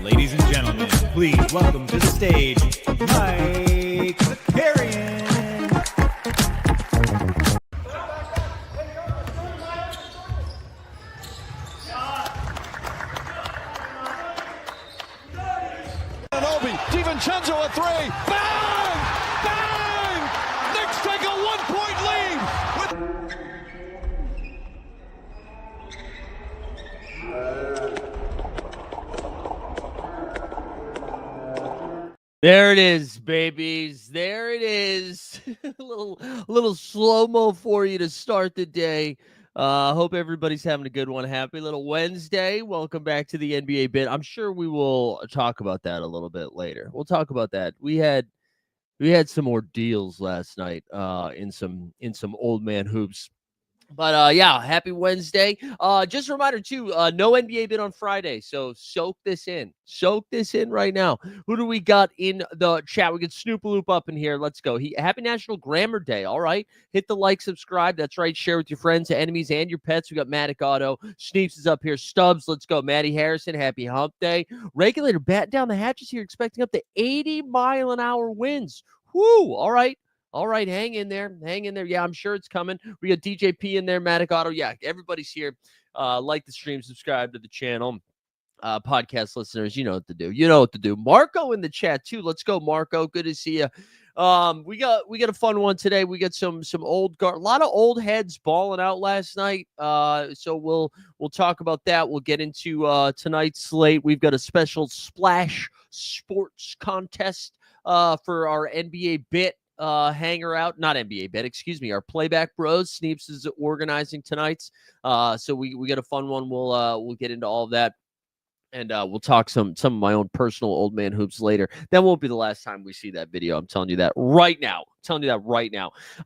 Ladies and gentlemen, please welcome to the stage, Mike Zakarian. DiVincenzo a three. Bang! Bang! Knicks take a 1-point lead. There it is, babies. There it is. a little slow-mo for you to start the day. Hope everybody's having a good one. Happy little Wednesday. Welcome back to the NBA Bit. I'm sure we will talk about that a little bit later. We'll talk about that. We had some more deals last night in some old man hoops. But yeah, happy Wednesday. Just a reminder too, no NBA Bit on Friday. So soak this in. Soak this in right now. Who do we got in the chat? We get Snoop Loop up in here. Let's go. Happy National Grammar Day. All right. Hit the like, subscribe. That's right. Share with your friends, enemies, and your pets. We got Matic Auto. Sneeps is up here. Stubbs. Let's go. Maddie Harrison. Happy hump day. Regulator bat down the hatches here, expecting up to 80-mile-an-hour winds. Whoo. All right. All right, hang in there. Hang in there. Yeah, I'm sure it's coming. We got DJP in there, Matic Auto. Yeah, everybody's here. Like the stream, subscribe to the channel. Podcast listeners, you know what to do. You know what to do. Marco in the chat, too. Let's go, Marco. Good to see you. We got a fun one today. We got some old guard, a lot of old heads balling out last night. So we'll talk about that. We'll get into tonight's slate. We've got a special Splash Sports contest for our NBA Bit. Hanger out, not NBA Bet, excuse me. Our Playback Bros, Sneeps is organizing tonight's. So we got a fun one. We'll get into all of that. And we'll talk some of my own personal old man hoops later. That won't be the last time we see that video. I'm telling you that right now.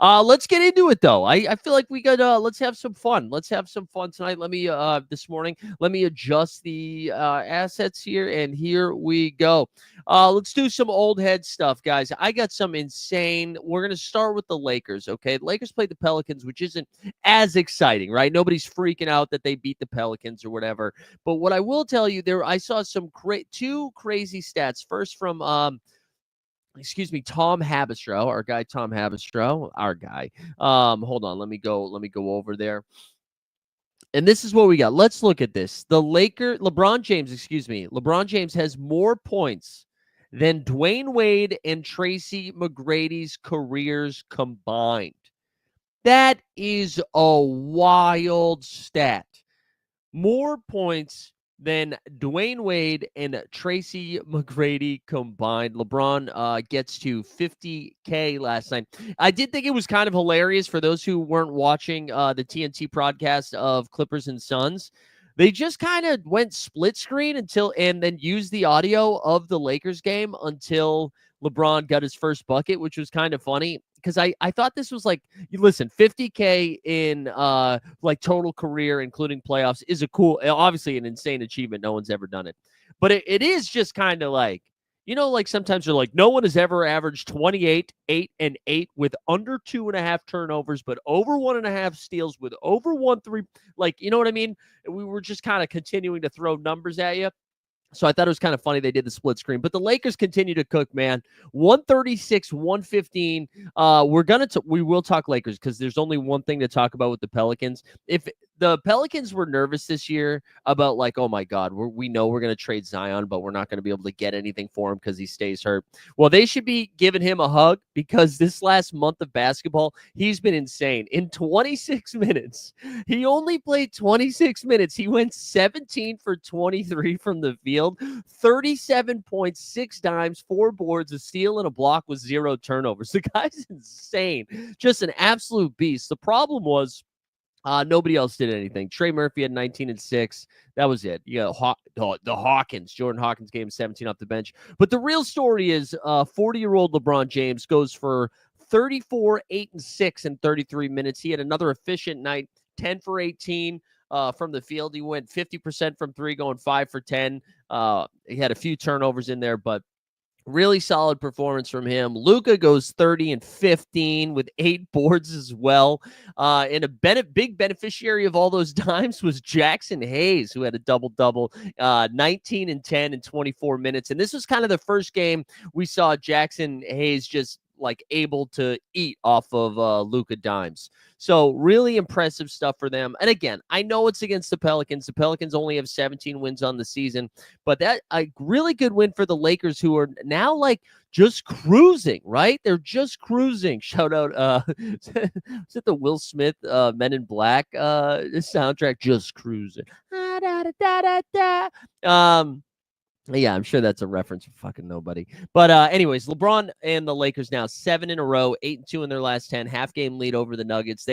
Let's get into it, though. I feel like we got let's have some fun. Let's have some fun tonight. Let me this morning. Let me adjust the assets here, and here we go. Let's do some old head stuff, guys. I got some insane. We're gonna start with the Lakers. Okay, the Lakers played the Pelicans, which isn't as exciting, right? Nobody's freaking out that they beat the Pelicans or whatever. But what I will tell you, I saw some two crazy stats. First from Tom Habistro, our guy Tom Habistro, our guy. Hold on, let me go over there. And this is what we got. Let's look at this. LeBron James has more points than Dwayne Wade and Tracy McGrady's careers combined. That is a wild stat. More points than Dwayne Wade and Tracy McGrady combined. LeBron gets to 50K last night. I did think it was kind of hilarious for those who weren't watching the TNT broadcast of Clippers and Suns. They just kind of went split screen and then used the audio of the Lakers game until LeBron got his first bucket, which was kind of funny. Because I thought this was like, listen, 50K in like total career, including playoffs, is obviously an insane achievement. No one's ever done it. But it is just kind of like, like sometimes you're like, no one has ever averaged 28, 8, and 8 with under 2.5 turnovers, but over 1.5 steals with over 1-3. Like, you know what I mean? We were just kind of continuing to throw numbers at you. So I thought it was kind of funny they did the split screen. But the Lakers continue to cook, man. 136, 115. We will talk Lakers because there's only one thing to talk about with the Pelicans. If the Pelicans were nervous this year about like, oh my God, we know we're going to trade Zion, but we're not going to be able to get anything for him because he stays hurt. Well, they should be giving him a hug because this last month of basketball, he's been insane. In 26 minutes, he only played 26 minutes. He went 17 for 23 from the field, 37 points, 6 dimes, 4 boards, a steal, and a block with 0 turnovers. The guy's insane. Just an absolute beast. The problem was, nobody else did anything. Trey Murphy had 19 and 6. That was it. You got the Hawkins. Jordan Hawkins gave him 17 off the bench. But the real story is 40-year-old LeBron James goes for 34, 8, and 6 in 33 minutes. He had another efficient night, 10 for 18 from the field. He went 50% from 3, going 5 for 10. He had a few turnovers in there, but Really solid performance from him. Luka goes 30 and 15 with 8 boards as well. And a big beneficiary of all those dimes was Jackson Hayes, who had a double-double, 19 and 10 in 24 minutes. And this was kind of the first game we saw Jackson Hayes just able to eat off of Luka dimes. So really impressive stuff for them. And again, I know it's against the Pelicans. The Pelicans only have 17 wins on the season, but that a really good win for the Lakers, who are now just cruising, right? They're just cruising. Shout out, is it the Will Smith Men in Black soundtrack? Just cruising. Yeah, I'm sure that's a reference for fucking nobody. But anyways, LeBron and the Lakers now 7 in a row, 8-2 in their last 10, half-game lead over the Nuggets.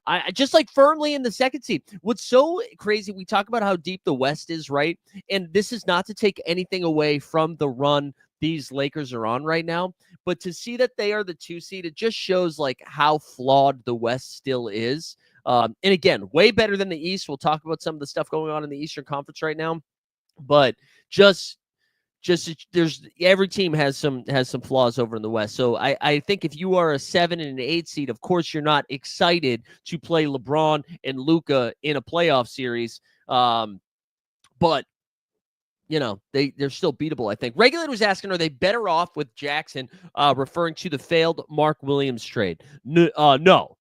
I just firmly in the second seed. What's so crazy, we talk about how deep the West is, right? And this is not to take anything away from the run these Lakers are on right now, but to see that they are the 2 seed, it just shows how flawed the West still is. And again, way better than the East. We'll talk about some of the stuff going on in the Eastern Conference right now. But just there's every team has some flaws over in the West. So I think if you are a 7 and an 8 seed, of course you're not excited to play LeBron and Luka in a playoff series. But they're still beatable, I think. Regulator was asking, are they better off with Jackson, referring to the failed Mark Williams trade? No,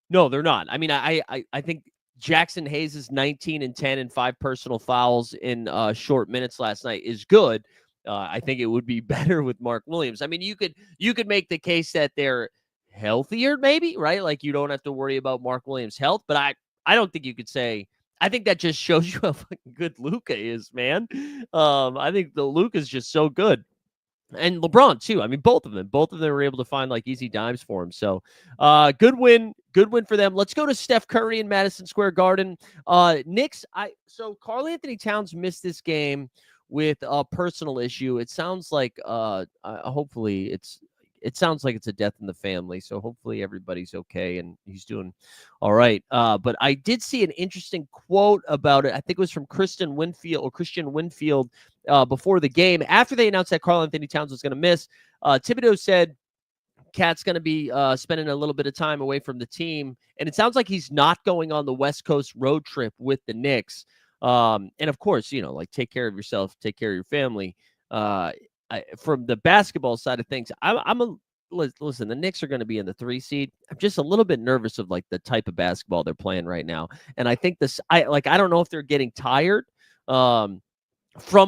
they're not. I mean, I think Jackson Hayes' 19 and 10 and 5 personal fouls in short minutes last night is good. I think it would be better with Mark Williams. I mean, you could make the case that they're healthier, maybe, right? You don't have to worry about Mark Williams' health, but I don't think you could say. I think that just shows you how fucking good Luka is, man. I think the Luka's just so good. And LeBron too. I mean, both of them were able to find easy dimes for him. So, good win for them. Let's go to Steph Curry in Madison Square Garden. Knicks. So Karl Anthony Towns missed this game with a personal issue. It sounds like, hopefully it sounds like it's a death in the family. So hopefully everybody's okay and he's doing all right. But I did see an interesting quote about it. I think it was from Christian Winfield before the game. After they announced that Karl Anthony Towns was going to miss, Thibodeau said Cat's going to be spending a little bit of time away from the team. And it sounds like he's not going on the West Coast road trip with the Knicks. And of course, take care of yourself, take care of your family. From the basketball side of things, listen, the Knicks are going to be in the 3 seed. I'm just a little bit nervous of the type of basketball they're playing right now. And I think I don't know if they're getting tired from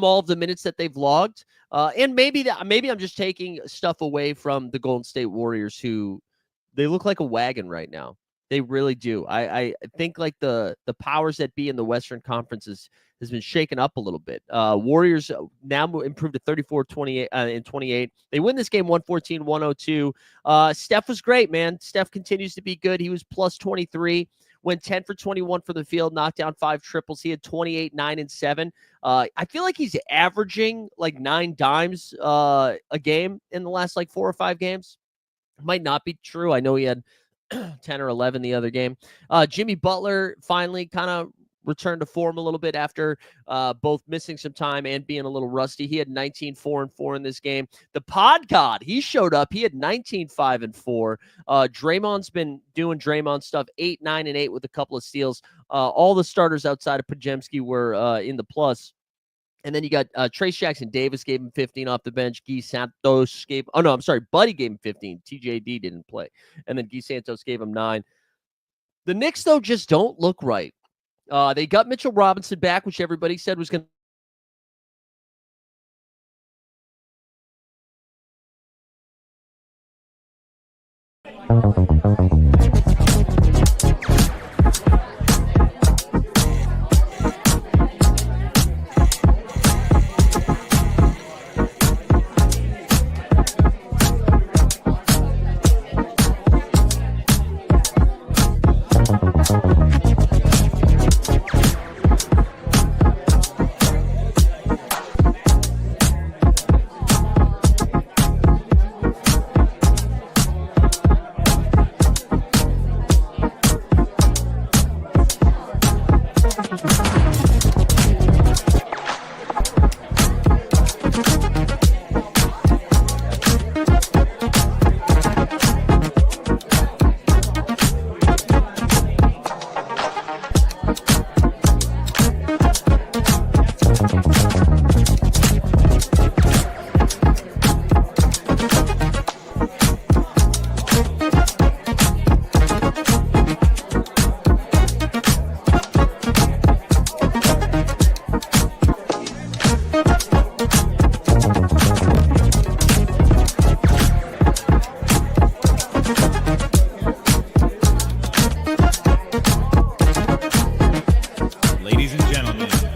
all of the minutes that they've logged. And maybe I'm just taking stuff away from the Golden State Warriors, who they look like a wagon right now. They really do. I think the powers that be in the Western Conference has been shaken up a little bit. Warriors now improved to 34-28 and 28. They win this game 114-102. Steph was great, man. Steph continues to be good. He was plus 23, went 10 for 21 from the field, knocked down 5 triples. He had 28, 9, and 7. I feel like he's averaging 9 dimes a game in the last 4 or 5 games. Might not be true. I know he had 10 or 11 the other game. Jimmy Butler finally kind of returned to form a little bit after both missing some time and being a little rusty. He had 19, 4, and 4 in this game. The Pod God, he showed up. He had 19, 5, and 4. Draymond's been doing Draymond stuff, 8, 9, and 8 with a couple of steals. All the starters outside of Pajemski were in the plus. And then you got Trace Jackson Davis gave him 15 off the bench. Guy Santos Buddy gave him 15. TJD didn't play. And then Guy Santos gave him 9. The Knicks, though, just don't look right. They got Mitchell Robinson back, which everybody said was going to.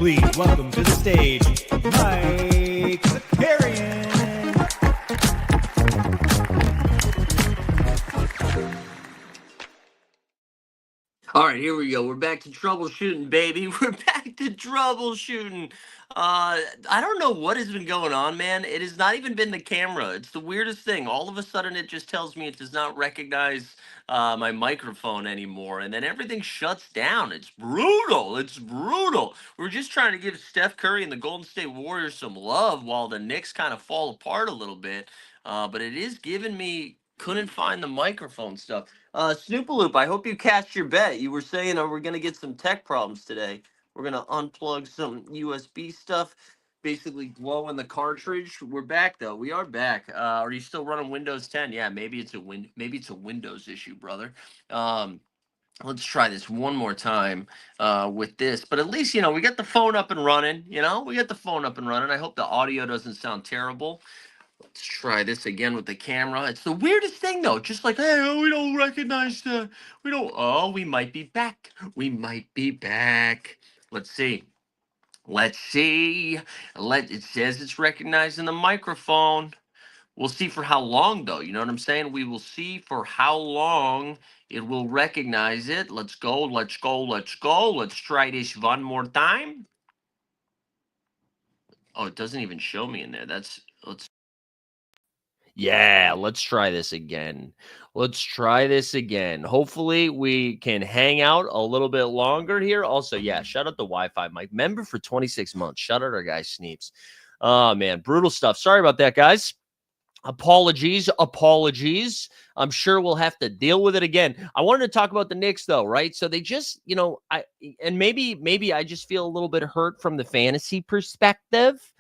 please welcome to the stage, Mike Zakarian. All right, here we go. We're back to troubleshooting, baby. We're back to troubleshooting. I don't know what has been going on, man. It has not even been the camera. It's the weirdest thing. All of a sudden, it just tells me it does not recognize my microphone anymore, and then everything shuts down. It's brutal. It's brutal. We're just trying to give Steph Curry and the Golden State Warriors some love while the Knicks kind of fall apart a little bit. But it is giving me couldn't find the microphone stuff. Snoopaloop, I hope you cashed your bet. You were saying, we're going to get some tech problems today. We're going to unplug some USB stuff, basically blow in the cartridge. We're back, though. We are back. Are you still running Windows 10? Yeah, maybe it's a Windows issue, brother. Let's try this one more time with this. But at least, we got the phone up and running. We got the phone up and running. I hope the audio doesn't sound terrible. Let's try this again with the camera. It's the weirdest thing, though. Just like, hey, we don't recognize we might be back. We might be back. Let's see. Let's see. It says it's recognizing the microphone. We'll see for how long, though. You know what I'm saying? We will see for how long it will recognize it. Let's go. Let's go. Let's go. Let's try this one more time. Oh, it doesn't even show me in there. Yeah, let's try this again. Hopefully, we can hang out a little bit longer here. Also, yeah, shout out the Wi-Fi Mike. Member for 26 months. Shout out our guy Sneeps. Oh, man, brutal stuff. Sorry about that, guys. Apologies. I'm sure we'll have to deal with it again. I wanted to talk about the Knicks, though, right? So they just, maybe I just feel a little bit hurt from the fantasy perspective.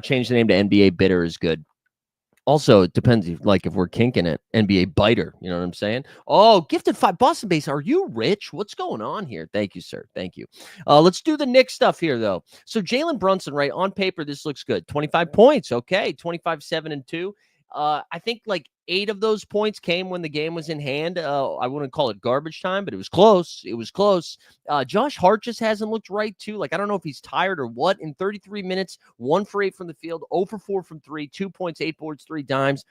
Change the name to NBA Bitter is good. Also, it depends if we're kinking it. NBA Biter, you know what I'm saying? Oh, gifted 5 Boston base. Are you rich? What's going on here? Thank you, sir. Thank you. Let's do the Knicks stuff here, though. So Jalen Brunson, right, on paper, this looks good. 25 points. Okay, 25, 7, and 2. I think 8 of those points came when the game was in hand. I wouldn't call it garbage time, but it was close. Josh Hart just hasn't looked right, too. I don't know if he's tired or what. In 33 minutes, 1 for 8 from the field, 0 for 4 from 3, 2 points, 8 boards, 3 dimes.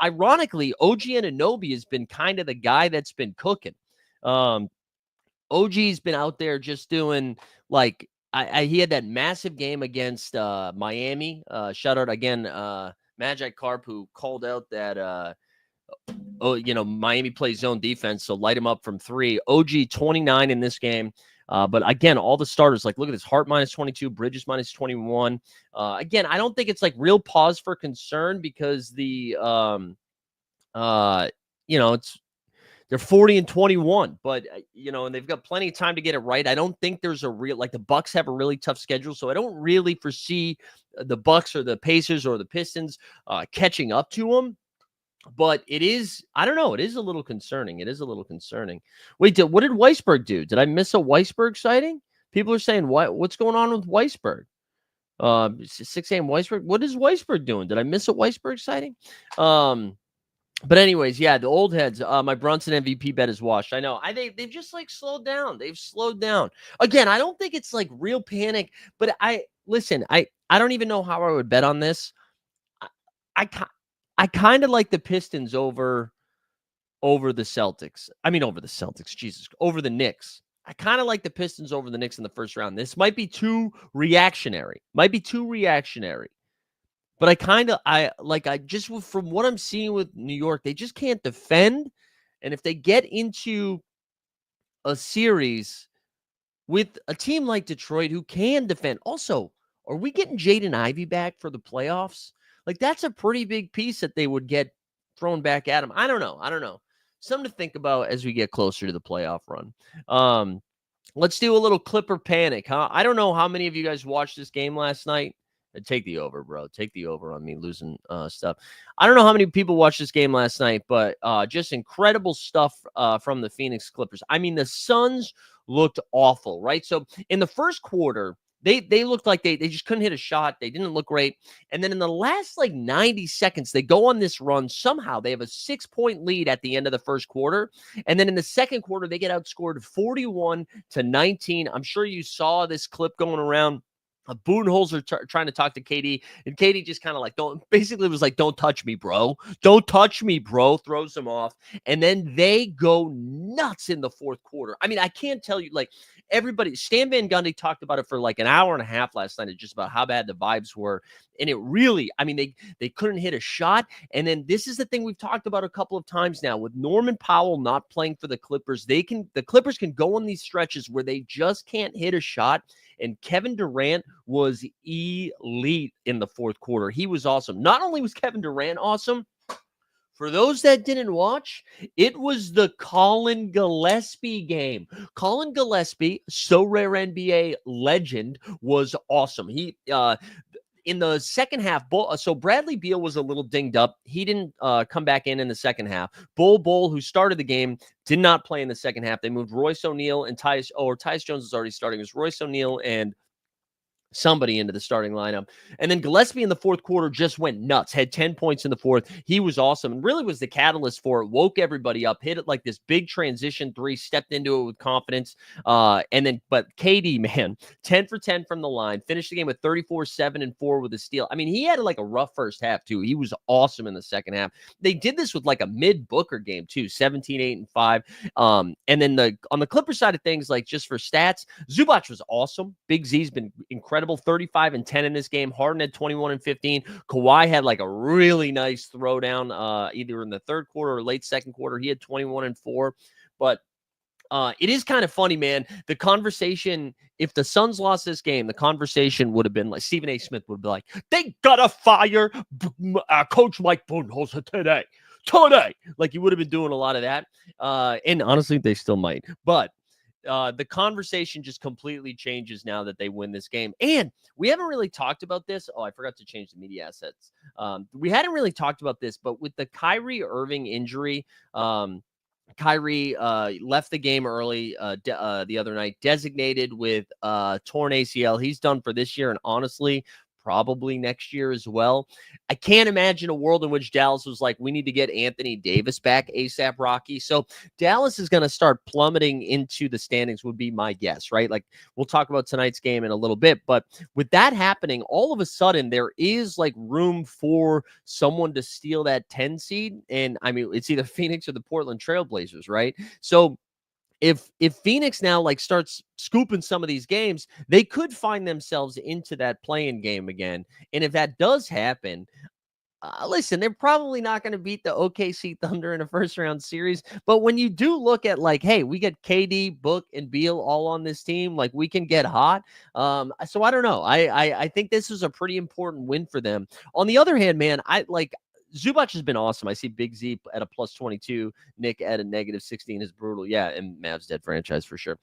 Ironically, OG Anunoby has been kind of the guy that's been cooking. OG's been out there just doing he had that massive game against Miami. Shout out again, Magic Carp, who called out that Miami plays zone defense, so light him up from 3. OG 29 in this game. But again, all the starters, look at this: Hart minus 22, Bridges minus 21. Again, I don't think it's real pause for concern because they're 40 and 21, but and they've got plenty of time to get it right. I don't think there's a real the Bucks have a really tough schedule, so I don't really foresee the Bucks or the Pacers or the Pistons catching up to them. But it is, I don't know, it is a little concerning. Wait, what did Weisberg do? Did I miss a Weisberg sighting? People are saying, what's going on with Weisberg? 6 a.m. Weisberg. What is Weisberg doing? Did I miss a Weisberg sighting? But anyways, yeah, the old heads. My Brunson MVP bet is washed. I know. They've just slowed down. They've slowed down. Again, I don't think it's real panic. But I don't even know how I would bet on this. I kind of like the Pistons over the Celtics. Over the Knicks. I kind of like the Pistons over the Knicks in the first round. This might be too reactionary. But I just from what I'm seeing with New York, they just can't defend. And if they get into a series with a team like Detroit who can defend, also, are we getting Jaden Ivey back for the playoffs? That's a pretty big piece that they would get thrown back at them. I don't know. Something to think about as we get closer to the playoff run. Let's do a little Clipper panic, huh? I don't know how many of you guys watched this game last night. Take the over, bro. Take the over on me losing stuff. I don't know how many people watched this game last night, but just incredible stuff from the Phoenix Clippers. I mean, the Suns looked awful, right? So in the first quarter, They looked like they just couldn't hit a shot. They didn't look great. And then in the last like 90 seconds, they go on this run. Somehow they have a 6-point lead at the end of the first quarter. And then in the second quarter, they get outscored 41-19. I'm sure you saw this clip going around. Budenholzer trying to talk to KD, and KD just kind of like, basically was like, don't touch me, bro. Don't touch me, bro. Throws him off. And then they go nuts in the fourth quarter. I mean, I can't tell you, like, everybody, Stan Van Gundy talked about it for like an hour and a half last night, just about how bad the vibes were. And it really, I mean, they couldn't hit a shot. And then this is the thing we've talked about a couple of times now with Norman Powell not playing for the Clippers. The Clippers can go on these stretches where they just can't hit a shot. And Kevin Durant was elite in the fourth quarter. He was awesome. Not only was Kevin Durant awesome, for those that didn't watch, it was the Colin Gillespie game. Colin Gillespie, SORARE NBA legend, was awesome. He in the second half, so Bradley Beal was a little dinged up. He didn't come back in the second half. Bull, who started the game, did not play in the second half. They moved Royce O'Neal and Tyus Jones was already starting. It was Royce O'Neal and somebody into the starting lineup. And then Gillespie in the fourth quarter just went nuts, had 10 points in the fourth. He was awesome and really was the catalyst for it, woke everybody up, hit it like this big transition three, stepped into it with confidence. But KD, man, 10 for 10 from the line, finished the game with 34, 7, and 4 with a steal. I mean, he had like a rough first half too. He was awesome in the second half. They did this with like a mid-Booker game too, 17, 8, and 5. And then on the Clippers side of things, like just for stats, Zubac was awesome. Big Z's been incredible, 35 and 10 in this game. Harden had 21 and 15. Kawhi had like a really nice throwdown either in the third quarter or late second quarter. He had 21 and 4. But it is kind of funny, man. The conversation, if the Suns lost this game, the conversation would have been like Stephen A. Smith would be like, they gotta fire Coach Mike Budenholzer today. Like he would have been doing a lot of that. And honestly, they still might. But the conversation just completely changes now that they win this game. And we haven't really talked about this. Oh, I forgot to change the media assets. We hadn't really talked about this, but with the Kyrie Irving injury, Kyrie left the game early the other night, designated with torn ACL. He's done for this year, and honestly, probably next year as well. I can't imagine a world in which Dallas was like, we need to get Anthony Davis back ASAP, Rocky. So Dallas is going to start plummeting into the standings would be my guess, right? Like we'll talk about tonight's game in a little bit, but with that happening, all of a sudden there is like room for someone to steal that 10 seed. And I mean, it's either Phoenix or the Portland Trailblazers, right? So if Phoenix now like starts scooping some of these games, they could find themselves into that play-in game again. And if that does happen, listen, they're probably not going to beat the OKC Thunder in a first-round series. But when you do look at like, hey, we get KD, Book, and Beal all on this team, like we can get hot. So I don't know. I think this is a pretty important win for them. On the other hand, man, Zubac has been awesome. I see Big Z at a plus 22. Nick at a negative 16 is brutal. Yeah, and Mavs dead franchise for sure.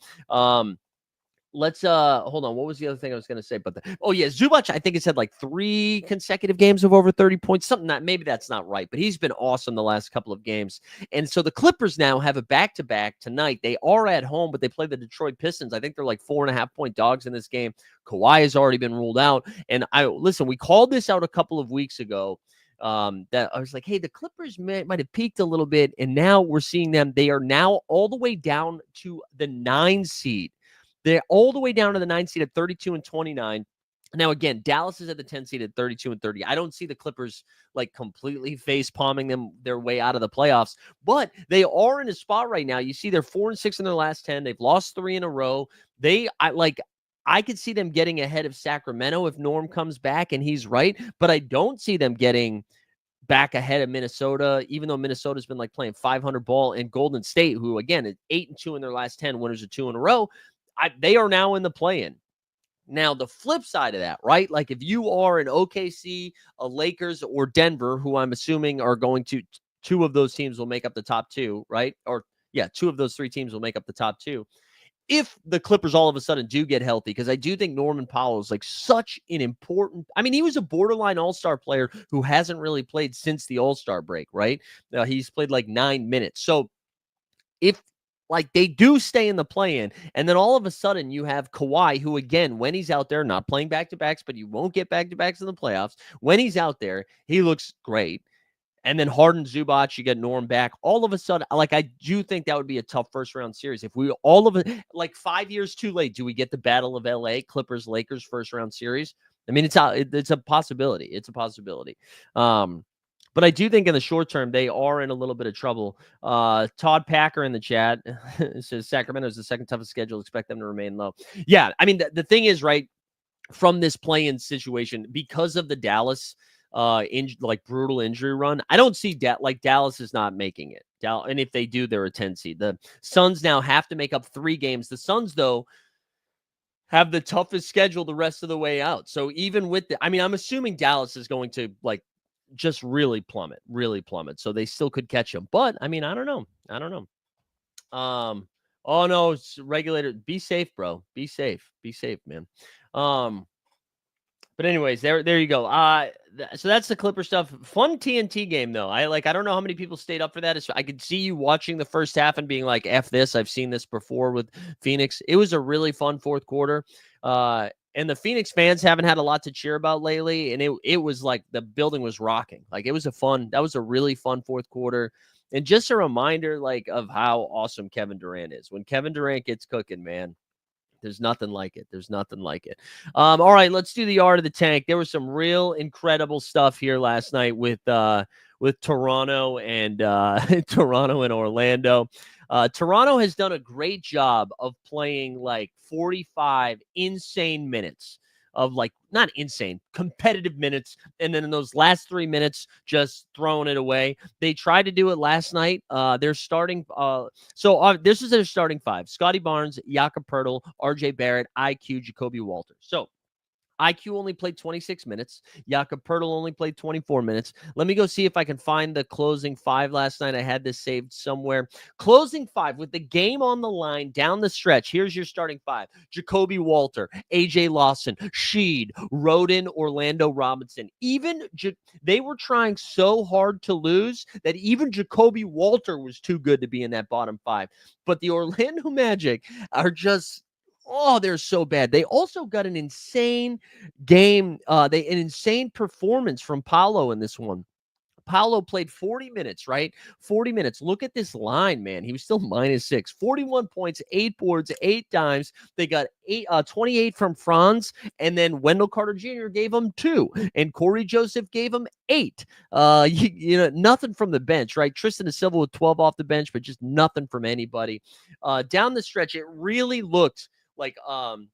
Let's hold on. What was the other thing I was going to say about that? Oh yeah, Zubac, I think it's had like 3 consecutive games of over 30 points. Something that maybe that's not right, but he's been awesome the last couple of games. And so the Clippers now have a back-to-back tonight. They are at home, but they play the Detroit Pistons. I think they're like 4.5-point dogs in this game. Kawhi has already been ruled out. And we called this out a couple of weeks ago. That I was like, hey, the Clippers might have peaked a little bit, and now we're seeing them. They are now all the way down to the 9 seed. They're all the way down to the 9 seed at 32 and 29. Now, again, Dallas is at the 10 seed at 32 and 30. I don't see the Clippers like completely face palming them their way out of the playoffs, but they are in a spot right now. You see, they're 4-6 in their last 10. They've lost 3 in a row. I could see them getting ahead of Sacramento if Norm comes back and he's right, but I don't see them getting back ahead of Minnesota, even though Minnesota's been like playing 500 ball, and Golden State, who again is 8-2 in their last 10, winners of 2 in a row. They are now in the play-in. Now, the flip side of that, right? Like if you are an OKC, a Lakers, or Denver, who I'm assuming are going to, 2 of those teams will make up the top 2, right? Or yeah, 2 of those 3 teams will make up the top 2. If the Clippers all of a sudden do get healthy, because I do think Norman Powell is like such an important, I mean, he was a borderline all-star player who hasn't really played since the all-star break, right? He's played like 9 minutes. So if like they do stay in the play-in, and then all of a sudden you have Kawhi, who again, when he's out there, not playing back-to-backs, but you won't get back-to-backs in the playoffs. When he's out there, he looks great. And then Harden, Zubac, you get Norm back. All of a sudden, like I do think that would be a tough first-round series. If we all of it, like 5 years too late, do we get the Battle of LA, Clippers, Lakers first-round series? I mean, it's a possibility. It's a possibility. But I do think in the short term, they are in a little bit of trouble. Todd Packer in the chat says Sacramento is the second toughest schedule. Expect them to remain low. Yeah, I mean, the thing is, right, from this play-in situation, because of the Dallas brutal injury run, I don't see Dallas is not making it. And if they do, they're a 10 seed. The Suns now have to make up 3 games. The Suns, though, have the toughest schedule the rest of the way out. So even with I'm assuming Dallas is going to just really plummet. So they still could catch them. But I don't know. Oh no, it's regulator. Be safe, bro. Be safe, man. But anyways, there you go. So that's the Clipper stuff. Fun TNT game though. I don't know how many people stayed up for that. I could see you watching the first half and being like, "F this." I've seen this before with Phoenix. It was a really fun fourth quarter. And the Phoenix fans haven't had a lot to cheer about lately. And it was like the building was rocking. Like that was a really fun fourth quarter. And just a reminder, of how awesome Kevin Durant is. When Kevin Durant gets cooking, man, there's nothing like it. All right, let's do the art of the tank. There was some real incredible stuff here last night with Toronto and Toronto and Orlando. Toronto has done a great job of playing 45 insane minutes of not insane, competitive minutes. And then in those last 3 minutes, just throwing it away. They tried to do it last night. They're starting. This is their starting 5. Scotty Barnes, Jakob Poeltl, RJ Barrett, IQ, Jacoby Walter. So IQ only played 26 minutes. Jakob Poeltl only played 24 minutes. Let me go see if I can find the closing 5 last night. I had this saved somewhere. Closing 5 with the game on the line down the stretch. Here's your starting 5. Jacoby Walter, AJ Lawson, Sheed, Roden, Orlando Robinson. They were trying so hard to lose that even Jacoby Walter was too good to be in that bottom 5. But the Orlando Magic are just... they're so bad. They also got an insane game. An insane performance from Paolo in this one. Paolo played 40 minutes, right? 40 minutes. Look at this line, man. He was still -6. 41 points, 8 boards, 8 dimes. They got 28 from Franz, and then Wendell Carter Jr. gave him 2, and Corey Joseph gave him 8. Nothing from the bench, right? Tristan da Silva with 12 off the bench, but just nothing from anybody. Down the stretch, it really looked Toronto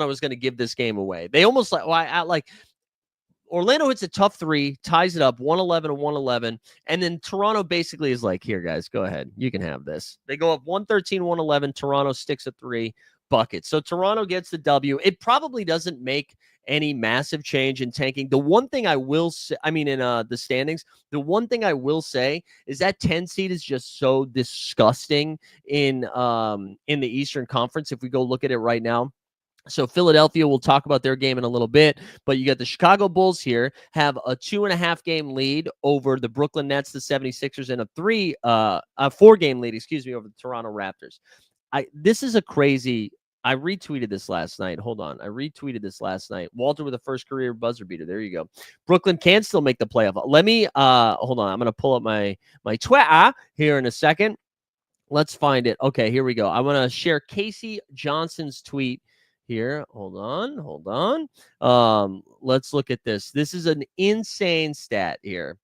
was going to give this game away. They almost Orlando hits a tough 3, ties it up 111 and 111, and then Toronto basically is like, "Here, guys, go ahead, you can have this." They go up 113-111. Toronto sticks a 3 bucket, so Toronto gets the W. It probably doesn't make any massive change in tanking. The one thing I will say, in the standings, the one thing I will say is that 10 seed is just so disgusting in the Eastern Conference. If we go look at it right now. So Philadelphia, we'll talk about their game in a little bit, but you got the Chicago Bulls here, have a 2.5 game lead over the Brooklyn Nets, the 76ers, and a 4 game lead, over the Toronto Raptors. This is a crazy... I retweeted this last night. Hold on. I retweeted this last night. Walter with a first career buzzer beater. There you go. Brooklyn can still make the playoff. Let me, hold on. I'm going to pull up my Twitter here in a second. Let's find it. Okay, here we go. I want to share Casey Johnson's tweet here. Hold on. Let's look at this. This is an insane stat here.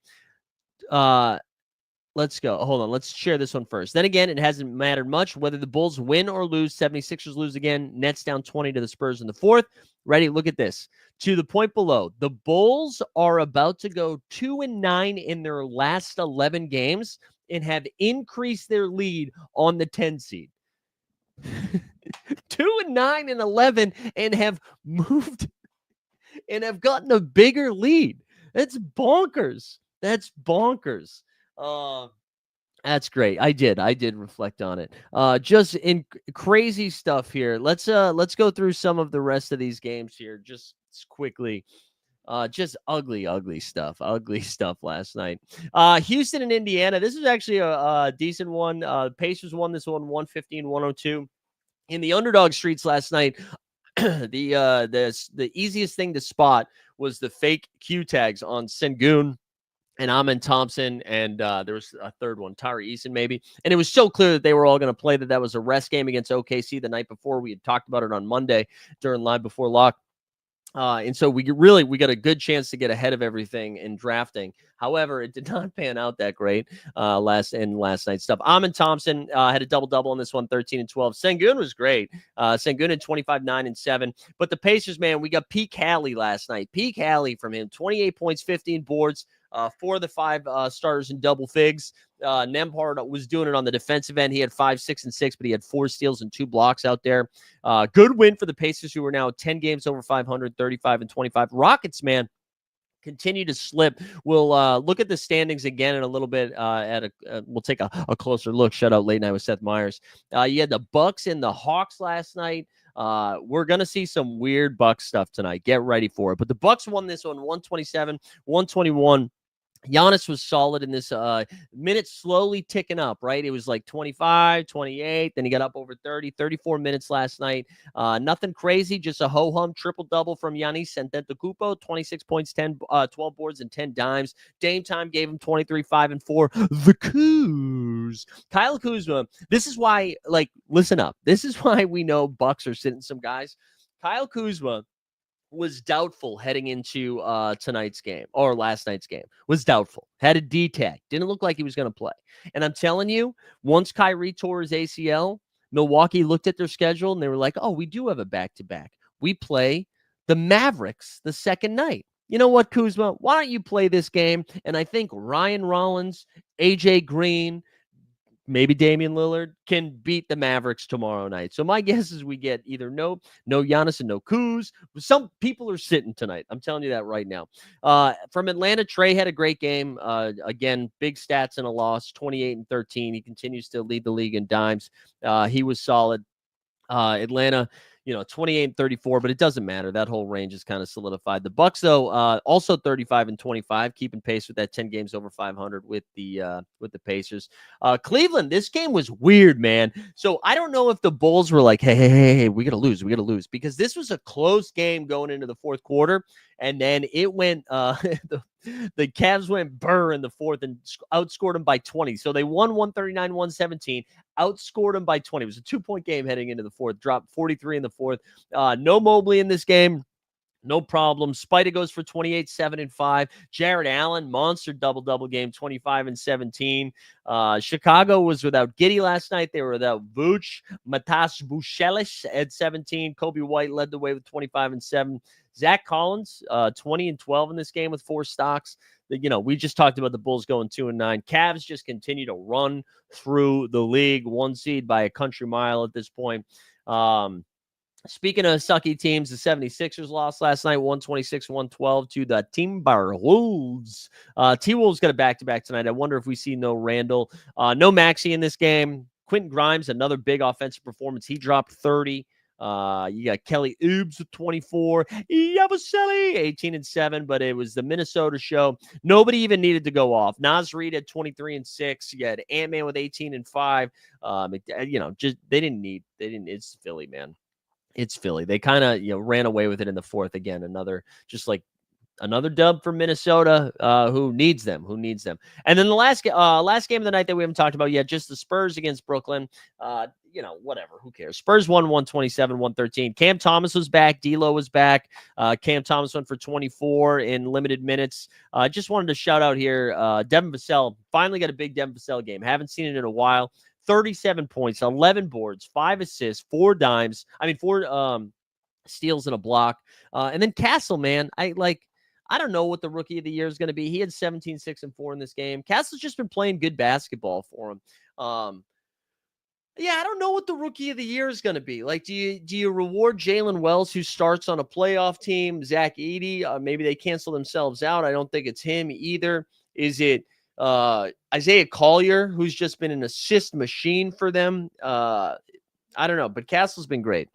Let's go. Hold on. Let's share this one first. Then again, it hasn't mattered much whether the Bulls win or lose. 76ers lose again. Nets down 20 to the Spurs in the 4th. Ready? Look at this. To the point below, the Bulls are about to go 2-9 in their last 11 games and have increased their lead on the 10 seed. 2-9 and 11 and have moved and have gotten a bigger lead. That's bonkers. That's great. I did reflect on it. Just in crazy stuff here. Let's go through some of the rest of these games here just quickly. Just ugly stuff. Ugly stuff last night. Houston and Indiana. This is actually a decent one. Pacers won this one 115-102. In the underdog streets last night, the easiest thing to spot was the fake Q tags on Sengun and Amin Thompson, and there was a third one, Tari Eason maybe. And it was so clear that they were all going to play, that was a rest game against OKC the night before. We had talked about it on Monday during Live Before Lock. And so we got a good chance to get ahead of everything in drafting. However, it did not pan out that great last night's stuff. Amin Thompson had a double-double on this one, 13 and 12. Sengun was great. Sengun had 25, 9 and 7. But the Pacers, man, we got Pete Halley last night. Pete Halley from him, 28 points, 15 boards. 4 of the 5 starters in double figs. Nembhard was doing it on the defensive end. He had 5, 6, and 6, but he had 4 steals and 2 blocks out there. Good win for the Pacers, who are now 10 games over 500, 35 and 25. Rockets, man, continue to slip. We'll look at the standings again in a little bit. We'll take a closer look. Shut out late night with Seth Meyers. You had the Bucks and the Hawks last night. We're gonna see some weird Bucks stuff tonight. Get ready for it. But the Bucks won this one 127-121. Giannis was solid in this minutes slowly ticking up, right? It was like 25, 28. Then he got up over 30, 34 minutes last night. Nothing crazy, just a ho-hum triple-double from Giannis Antetokounmpo, 26 points, 12 boards, and 10 dimes. Dame time gave him 23, 5, and 4. The Kuz. Kyle Kuzma, this is why, listen up. This is why we know Bucks are sitting some guys. Kyle Kuzma was doubtful heading into tonight's game or last night's game. Was doubtful. Had a D tag. Didn't look like he was going to play. And I'm telling you, once Kyrie tore his ACL, Milwaukee looked at their schedule and they were like, oh, we do have a back-to-back. We play the Mavericks the second night. You know what, Kuzma? Why don't you play this game? And I think Ryan Rollins, AJ Green, maybe Damian Lillard can beat the Mavericks tomorrow night. So my guess is we get either no Giannis and no Kuz. Some people are sitting tonight. I'm telling you that right now. From Atlanta, Trey had a great game. Again, big stats in a loss, 28 and 13. He continues to lead the league in dimes. He was solid. Atlanta, 28 and 34, but it doesn't matter. That whole range is kind of solidified. The Bucks, though, also 35 and 25, keeping pace with that 10 games over 500 with the Pacers. Cleveland, this game was weird, man. So I don't know if the Bulls were like, hey, we got to lose, because this was a close game going into the fourth quarter. And then it went, the Cavs went burr in the fourth and outscored them by 20. So they won 139-117, outscored them by 20. It was a 2-point game heading into the fourth, dropped 43 in the fourth. No Mobley in this game. No problem. Spida goes for 28, 7, and 5. Jared Allen, monster double-double game, 25 and 17. Chicago was without Giddey last night. They were without Vooch. Matas Buchelis at 17. Kobe White led the way with 25 and 7. Zach Collins, 20 and 12 in this game with 4 stocks. We just talked about the Bulls going 2 and 9. Cavs just continue to run through the league, 1 seed by a country mile at this point. Speaking of sucky teams, the 76ers lost last night, 126-112 to the Timberwolves. T-Wolves got a back-to-back tonight. I wonder if we see no Randall. No Maxey in this game. Quentin Grimes, another big offensive performance. He dropped 30. You got Kelly Oubs with 24. Yabusele, 18 and 7, but it was the Minnesota show. Nobody even needed to go off. Naz Reid at 23 and 6. You had Ant-Man with 18 and 5. It's Philly, man. It's Philly. They kind of, ran away with it in the fourth again. Another dub for Minnesota, who needs them. And then the last game of the night that we haven't talked about yet, just the Spurs against Brooklyn. Whatever. Who cares? Spurs won 127-113. Cam Thomas was back. D'Lo was back. Cam Thomas went for 24 in limited minutes. I just wanted to shout out here, Devin Vassell finally got a big Devin Vassell game. Haven't seen it in a while. 37 points, 11 boards, 5 assists, 4 dimes. 4 steals and a block. And then Castle, man, I don't know what the rookie of the year is going to be. He had 17, 6, and 4 in this game. Castle's just been playing good basketball for him. I don't know what the rookie of the year is going to be. Do you reward Jalen Wells, who starts on a playoff team? Zach Edey, maybe they cancel themselves out. I don't think it's him either. Is it Isaiah Collier, who's just been an assist machine for them? I don't know, but Castle's been great.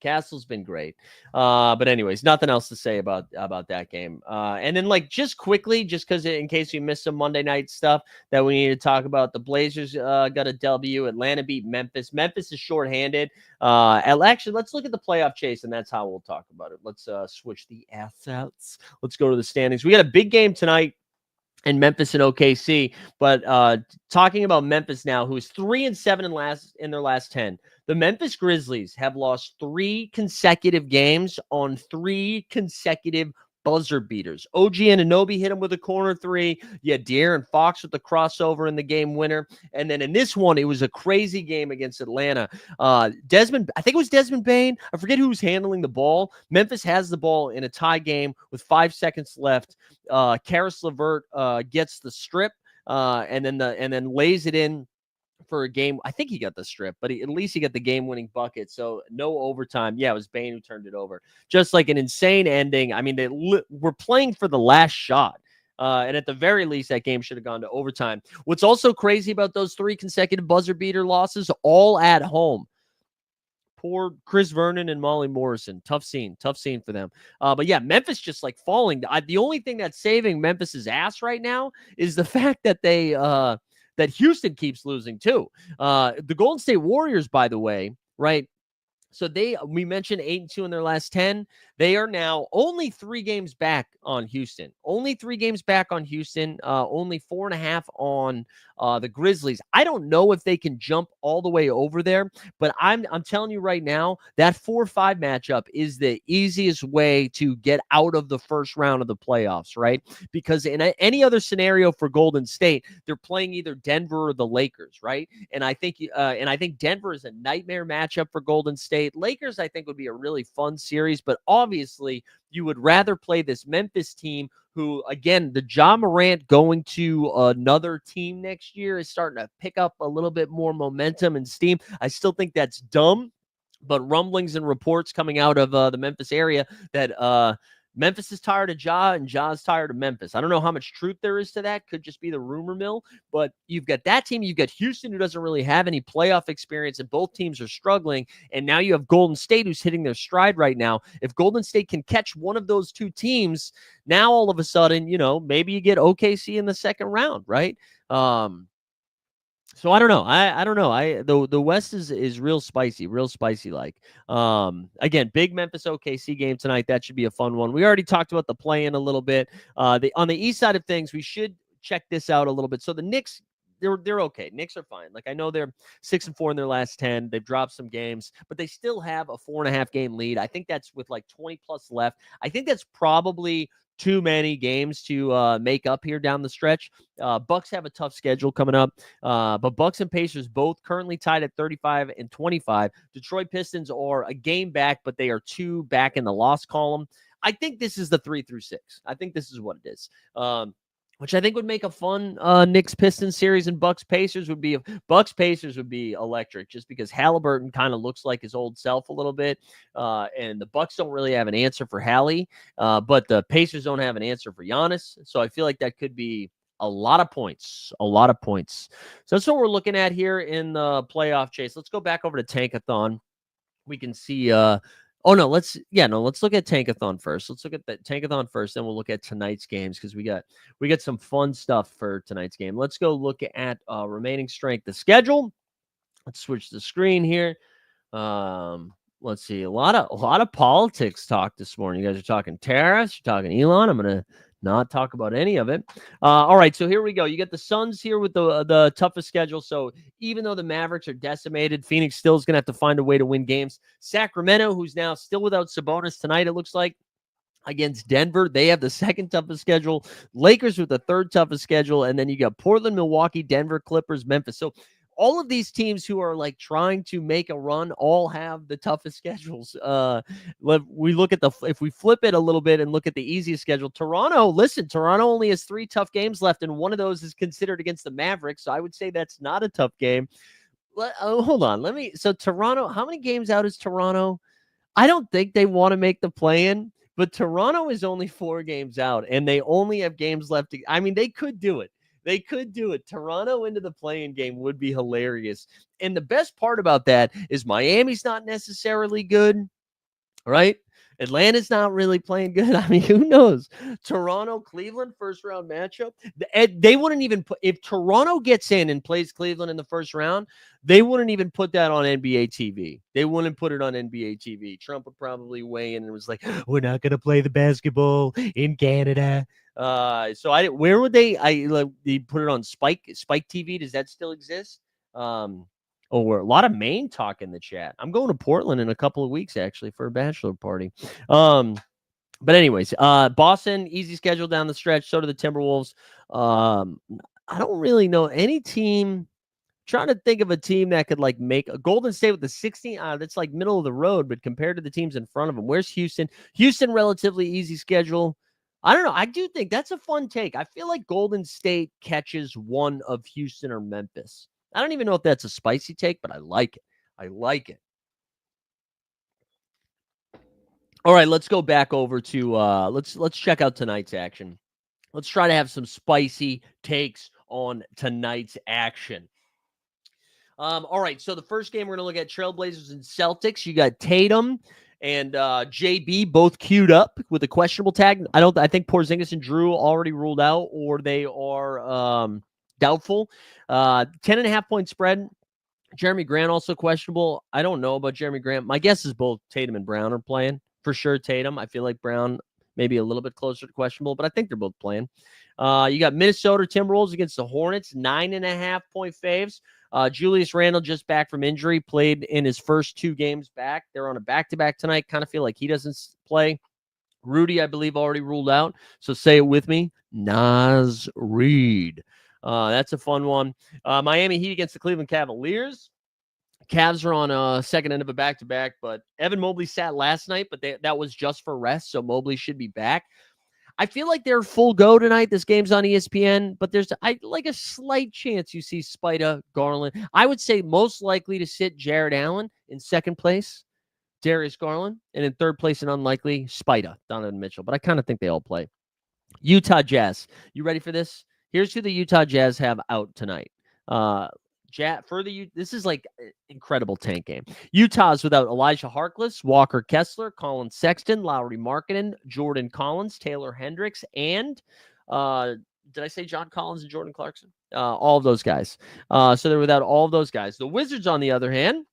Castle's been great. But anyways, nothing else to say about that game. And then like just quickly, just because in case you missed some Monday night stuff that we need to talk about, the Blazers got a W. Atlanta beat Memphis. Memphis is shorthanded. Actually, let's look at the playoff chase, and that's how we'll talk about it. Let's switch the assets. Let's go to the standings. We got a big game tonight in Memphis and OKC. But talking about Memphis now, who's 3-7 in their last 10. The Memphis Grizzlies have lost 3 consecutive games on 3 consecutive buzzer beaters. OG Anunoby hit him with a corner 3. You had De'Aaron Fox with the crossover in the game winner. And then in this one, it was a crazy game against Atlanta. I think it was Desmond Bane. I forget who was handling the ball. Memphis has the ball in a tie game with 5 seconds left. Karis LeVert gets the strip and then lays it in for a game. I think he got the strip, but at least he got the game-winning bucket. So no overtime. Yeah, it was Bane who turned it over. Just like an insane ending. I mean, they were playing for the last shot. And at the very least, that game should have gone to overtime. What's also crazy about those 3 consecutive buzzer beater losses, all at home. Poor Chris Vernon and Molly Morrison. Tough scene for them. But yeah, Memphis just like falling. The only thing that's saving Memphis's ass right now is the fact that that Houston keeps losing too. The Golden State Warriors, by the way, right? So we mentioned 8-2 in their last 10. They are now only 3 games back on Houston. Only 3 games back on Houston. Only 4.5 on the Grizzlies. I don't know if they can jump all the way over there, but I'm telling you right now, that 4-5 matchup is the easiest way to get out of the first round of the playoffs, right? Because in any other scenario for Golden State, they're playing either Denver or the Lakers, right? And I think Denver is a nightmare matchup for Golden State. Lakers, I think, would be a really fun series, but obviously you would rather play this Memphis team who, again, the Ja Morant going to another team next year is starting to pick up a little bit more momentum and steam. I still think that's dumb, but rumblings and reports coming out of the Memphis area that Memphis is tired of Ja and Ja's tired of Memphis. I don't know how much truth there is to that. Could just be the rumor mill. But you've got that team. You've got Houston, who doesn't really have any playoff experience, and both teams are struggling. And now you have Golden State, who's hitting their stride right now. If Golden State can catch one of those 2 teams, now all of a sudden, maybe you get OKC in the second round, right? So I don't know. I don't know. The West is real spicy like. Again, big Memphis OKC game tonight. That should be a fun one. We already talked about the play-in a little bit. On the east side of things, we should check this out a little bit. So the Knicks, they're okay. Knicks are fine. Like, I know they're 6-4 in their last 10. They've dropped some games, but they still have a 4.5 game lead. I think that's with like 20 plus left. I think that's probably too many games to make up here down the stretch. Bucks have a tough schedule coming up, but Bucks and Pacers both currently tied at 35 and 25. Detroit Pistons are a game back, but they are 2 back in the loss column. I think this is the 3 through 6. I think this is what it is. Which I think would make a fun Knicks Pistons series, and Bucks Pacers would be electric, just because Halliburton kind of looks like his old self a little bit, and the Bucks don't really have an answer for Hallie, but the Pacers don't have an answer for Giannis, so I feel like that could be a lot of points. So that's what we're looking at here in the playoff chase. Let's go back over to Tankathon. We can see let's look at Tankathon first. Let's look at that Tankathon first, then we'll look at tonight's games, because we got some fun stuff for tonight's game. Let's go look at remaining strength of schedule. Let's switch the screen here. Let's see. A lot of politics talk this morning. You guys are talking tariffs, you're talking Elon. I'm gonna not talk about any of it. All right, so here we go. You get the Suns here with the toughest schedule. So even though the Mavericks are decimated, Phoenix still is going to have to find a way to win games. Sacramento, who's now still without Sabonis tonight, it looks like, against Denver, they have the second toughest schedule. Lakers with the third toughest schedule. And then you got Portland, Milwaukee, Denver, Clippers, Memphis. So all of these teams who are like trying to make a run all have the toughest schedules. We look at if we flip it a little bit and look at the easiest schedule, Toronto only has 3 tough games left, and one of those is considered against the Mavericks. So I would say that's not a tough game. Hold on. So Toronto, how many games out is Toronto? I don't think they want to make the play-in, but Toronto is only 4 games out, and they only have games left. I mean, they could do it. Toronto into the play-in game would be hilarious. And the best part about that is Miami's not necessarily good. right? Atlanta's not really playing good. I mean, who knows? Toronto, Cleveland, first round matchup. They wouldn't even put, if Toronto gets in and plays Cleveland in the first round, they wouldn't even put that on NBA TV. They wouldn't put it on NBA TV. Trump would probably weigh in and was like, we're not going to play the basketball in Canada. So where would they put it on Spike TV? Does that still exist? Or a lot of Maine talk in the chat. I'm going to Portland in a couple of weeks, actually, for a bachelor party. But anyways, Boston, easy schedule down the stretch. So do the Timberwolves. I don't really know any team. Trying to think of a team that could like make a Golden State with the 16. That's like middle of the road, but compared to the teams in front of them, where's Houston? Houston, relatively easy schedule. I don't know. I do think that's a fun take. I feel like Golden State catches one of Houston or Memphis. I don't even know if that's a spicy take, but I like it. I like it. All right, let's go back over to let's check out tonight's action. Let's try to have some spicy takes on tonight's action. All right, so the first game we're going to look at Trailblazers and Celtics. You got Tatum and JB both queued up with a questionable tag. I think Porzingis and Drew already ruled out, or they are doubtful. 10.5 point spread. Jeremy Grant also questionable. I don't know about Jeremy Grant. My guess is both Tatum and Brown are playing. For sure, Tatum. I feel like Brown maybe a little bit closer to questionable, but I think they're both playing. You got Minnesota Timberwolves against the Hornets, 9.5 point faves. Julius Randle just back from injury, played in his first 2 games back. They're on a back-to-back tonight. Kind of feel like he doesn't play. Rudy, I believe, already ruled out. So say it with me, Naz Reid. That's a fun one. Miami Heat against the Cleveland Cavaliers. Cavs are on a second end of a back-to-back, but Evan Mobley sat last night, but that was just for rest, so Mobley should be back. I feel like they're full go tonight. This game's on ESPN, but there's like a slight chance you see Spida, Garland. I would say most likely to sit Jared Allen in second place, Darius Garland, and in third place and unlikely, Spida, Donovan Mitchell. But I kind of think they all play. Utah Jazz. You ready for this? Here's who the Utah Jazz have out tonight. This is like an incredible tank game. Utah's without Elijah Harkless, Walker Kessler, Colin Sexton, Lauri Markkanen, Jordan Collins, Taylor Hendricks, and did I say John Collins and Jordan Clarkson? All of those guys. So they're without all of those guys. The Wizards, on the other hand,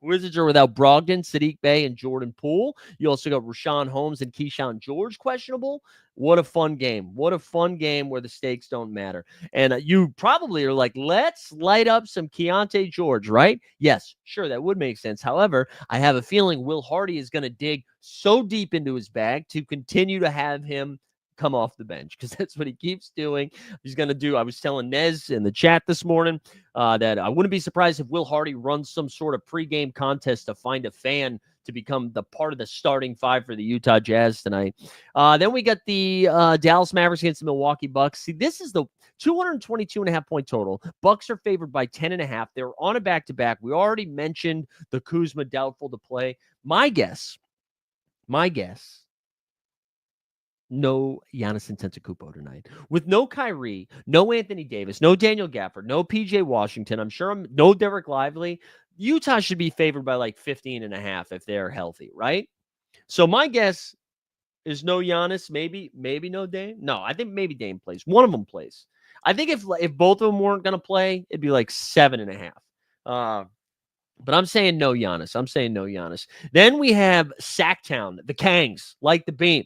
Wizards are without Brogdon, Sadiq Bey, and Jordan Poole. You also got Rashawn Holmes and Keyshawn George questionable. What a fun game. What a fun game where the stakes don't matter. And you probably are like, let's light up some Keontae George, right? Yes, sure, that would make sense. However, I have a feeling Will Hardy is going to dig so deep into his bag to continue to have him come off the bench, because that's what he keeps doing. He's going to do. I was telling Nez in the chat this morning that I wouldn't be surprised if Will Hardy runs some sort of pregame contest to find a fan to become the part of the starting 5 for the Utah Jazz tonight. Then we got the Dallas Mavericks against the Milwaukee Bucks. See, this is the 222.5 point total. Bucks are favored by 10.5. They're on a back-to-back. We already mentioned the Kuzma doubtful to play. My guess, no Giannis Antetokounmpo tonight. With no Kyrie, no Anthony Davis, no Daniel Gafford, no PJ Washington. No Derek Lively. Utah should be favored by like 15.5 if they're healthy, right? So my guess is no Giannis, maybe no Dame. No, I think maybe Dame plays. One of them plays. I think if both of them weren't going to play, it'd be like 7.5. But I'm saying no Giannis. Then we have Sacktown, the Kangs, like the beam.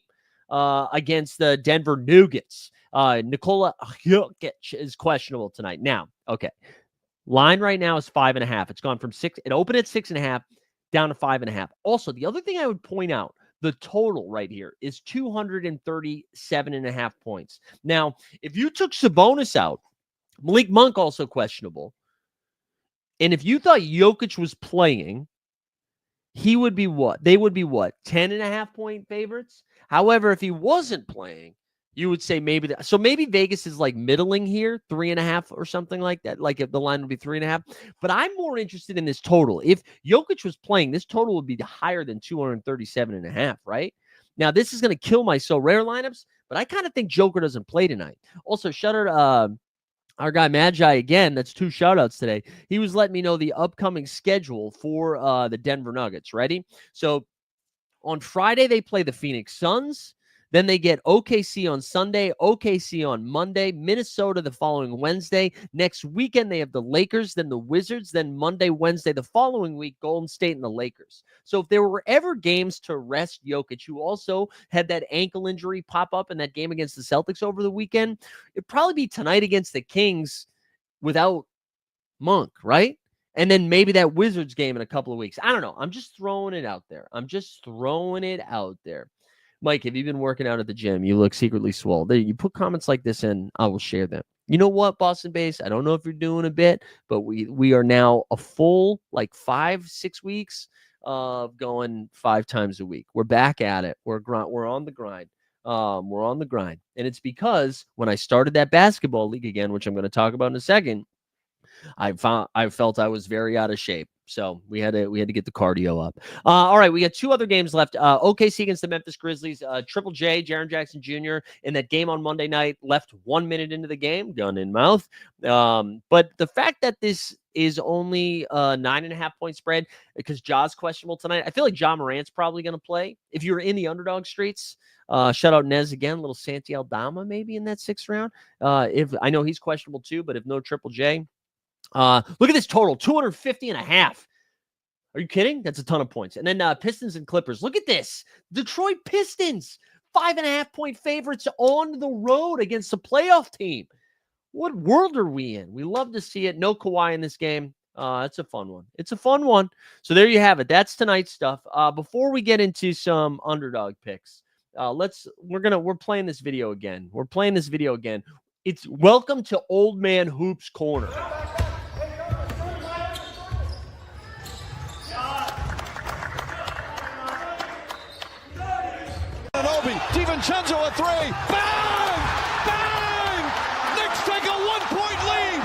Against the Denver Nuggets. Nikola Jokic is questionable tonight. Now, okay. Line right now is 5.5. It's gone from 6. It opened at 6.5 down to 5.5. Also, the other thing I would point out, the total right here is 237.5 points. Now, if you took Sabonis out, Malik Monk also questionable. And if you thought Jokic was playing, he would be what? They would be what? 10.5 point favorites? However, if he wasn't playing, you would say maybe that. So maybe Vegas is like middling here, 3.5 or something like that. Like if the line would be 3.5. But I'm more interested in this total. If Jokic was playing, this total would be higher than 237.5, right? Now, this is going to kill my SORARE lineups, but I kind of think Joker doesn't play tonight. Also, shout out our guy Magi again. That's 2 shout-outs today. He was letting me know the upcoming schedule for the Denver Nuggets. Ready? So On Friday, they play the Phoenix Suns. Then they get OKC on Sunday, OKC on Monday, Minnesota the following Wednesday. Next weekend, they have the Lakers, then the Wizards, then Monday, Wednesday, the following week, Golden State and the Lakers. So if there were ever games to rest Jokic, who also had that ankle injury pop up in that game against the Celtics over the weekend, it'd probably be tonight against the Kings without Monk, right? And then maybe that Wizards game in a couple of weeks. I don't know. I'm just throwing it out there. Mike, have you been working out at the gym? You look secretly swole. There, you put comments like this in, I will share them. You know what, Boston Base? I don't know if you're doing a bit, but we are now a full 5-6 weeks of going 5 times a week. We're back at it. We're on the grind. We're on the grind. And it's because when I started that basketball league again, which I'm going to talk about in a second, I felt I was very out of shape. So we had to get the cardio up. All right, we got 2 other games left. OKC against the Memphis Grizzlies. Triple J, Jaren Jackson Jr. in that game on Monday night left 1 minute into the game, gun in mouth. But the fact that this is only a 9.5 point spread because Ja's questionable tonight, I feel like Ja Morant's probably going to play. If you're in the underdog streets, shout out Nez again, little Santi Aldama maybe in that 6th round. If I know he's questionable too, but if no Triple J. Look at this total, 250.5. Are you kidding? That's a ton of points. And then Pistons and Clippers. Look at this. Detroit Pistons, 5.5 point favorites on the road against a playoff team. What world are we in? We love to see it. No Kawhi in this game. It's a fun one. So there you have it. That's tonight's stuff. Before we get into some underdog picks, we're playing this video again. It's welcome to Old Man Hoops Corner. DiVincenzo a 3. Bang! Bang! Knicks take a 1-point lead.